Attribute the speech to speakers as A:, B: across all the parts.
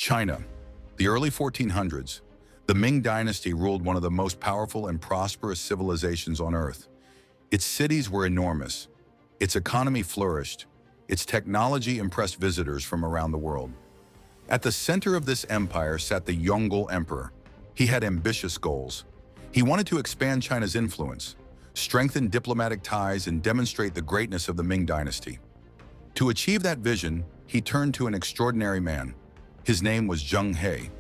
A: China, the early 1400s, the Ming Dynasty ruled one of the most powerful and prosperous civilizations on Earth. Its cities were enormous, its economy flourished, its technology impressed visitors from around the world. At the center of this empire sat the Yongle Emperor. He had ambitious goals. He wanted to expand China's influence, strengthen diplomatic ties, and demonstrate the greatness of the Ming Dynasty. To achieve that vision, he turned to an extraordinary man. His name was Zheng He.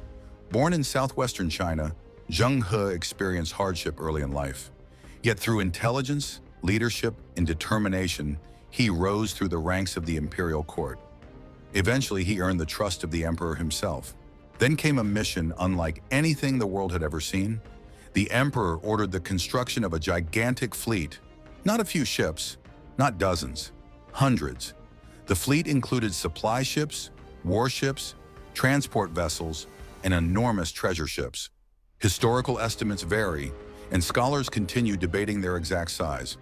A: Born in southwestern China, Zheng He experienced hardship early in life. Yet through intelligence, leadership, and determination, he rose through the ranks of the imperial court. Eventually, he earned the trust of the emperor himself. Then came a mission unlike anything the world had ever seen. The emperor ordered the construction of a gigantic fleet, not a few ships, not dozens, hundreds. The fleet included supply ships, warships, transport vessels, and enormous treasure ships. Historical estimates vary, and scholars continue debating their exact size.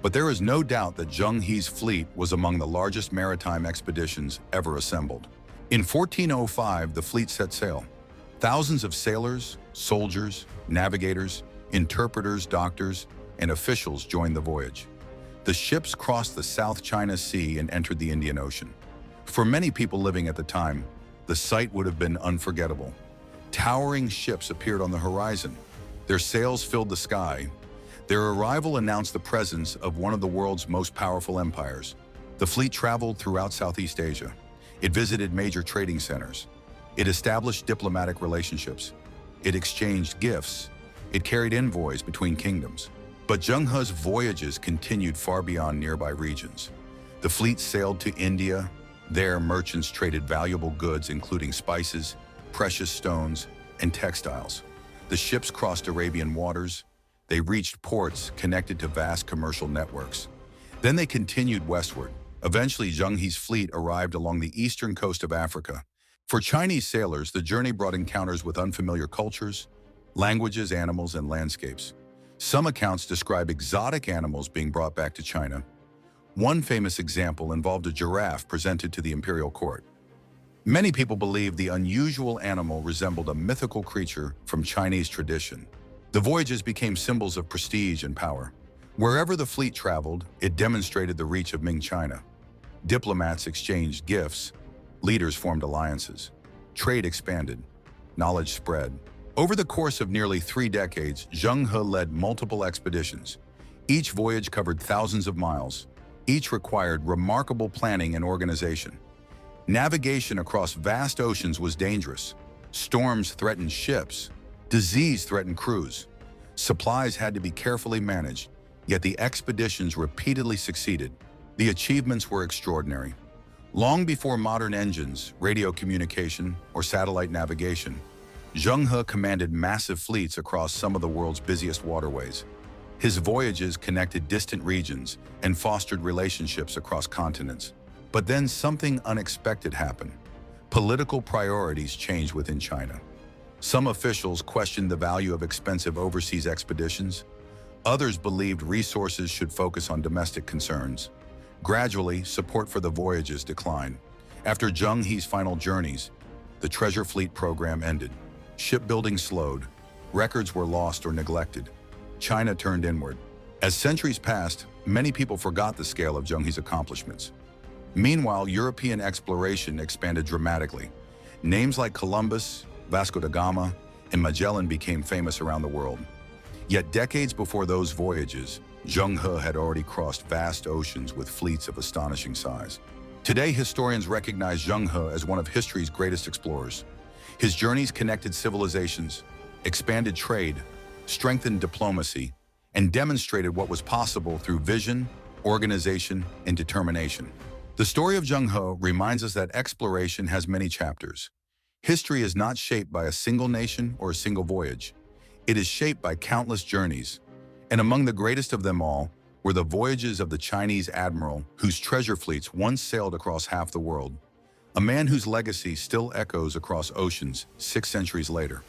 A: But there is no doubt that Zheng He's fleet was among the largest maritime expeditions ever assembled. In 1405, the fleet set sail. Thousands of sailors, soldiers, navigators, interpreters, doctors, and officials joined the voyage. The ships crossed the South China Sea and entered the Indian Ocean. For many people living at the time, the sight would have been unforgettable. Towering ships appeared on the horizon. Their sails filled the sky. Their arrival announced the presence of one of the world's most powerful empires. The fleet traveled throughout Southeast Asia. It visited major trading centers. It established diplomatic relationships. It exchanged gifts. It carried envoys between kingdoms. But Zheng He's voyages continued far beyond nearby regions. The fleet sailed to India. There, merchants traded valuable goods including spices, precious stones, and textiles. The ships crossed Arabian waters. They reached ports connected to vast commercial networks. Then they continued westward. Eventually, Zheng He's fleet arrived along the eastern coast of Africa. For Chinese sailors, the journey brought encounters with unfamiliar cultures, languages, animals, and landscapes. Some accounts describe exotic animals being brought back to China. One famous example involved a giraffe presented to the imperial court. Many people believe the unusual animal resembled a mythical creature from Chinese tradition. The voyages became symbols of prestige and power. Wherever the fleet traveled, it demonstrated the reach of Ming China. Diplomats exchanged gifts, leaders formed alliances, trade expanded, knowledge spread. Over the course of nearly 3 decades, Zheng He led multiple expeditions. Each voyage covered thousands of miles. Each required remarkable planning and organization. Navigation across vast oceans was dangerous. Storms threatened ships. Disease threatened crews. Supplies had to be carefully managed, yet the expeditions repeatedly succeeded. The achievements were extraordinary. Long before modern engines, radio communication, or satellite navigation, Zheng He commanded massive fleets across some of the world's busiest waterways. His voyages connected distant regions and fostered relationships across continents. But then something unexpected happened. Political priorities changed within China. Some officials questioned the value of expensive overseas expeditions. Others believed resources should focus on domestic concerns. Gradually, support for the voyages declined. After Zheng He's final journeys, the treasure fleet program ended. Shipbuilding slowed. Records were lost or neglected. China turned inward. As centuries passed, many people forgot the scale of Zheng He's accomplishments. Meanwhile, European exploration expanded dramatically. Names like Columbus, Vasco da Gama, and Magellan became famous around the world. Yet decades before those voyages, Zheng He had already crossed vast oceans with fleets of astonishing size. Today, historians recognize Zheng He as one of history's greatest explorers. His journeys connected civilizations, expanded trade, strengthened diplomacy, and demonstrated what was possible through vision, organization, and determination. The story of Zheng He reminds us that exploration has many chapters. History is not shaped by a single nation or a single voyage. It is shaped by countless journeys, and among the greatest of them all were the voyages of the Chinese Admiral, whose treasure fleets once sailed across half the world, a man whose legacy still echoes across oceans 6 centuries later.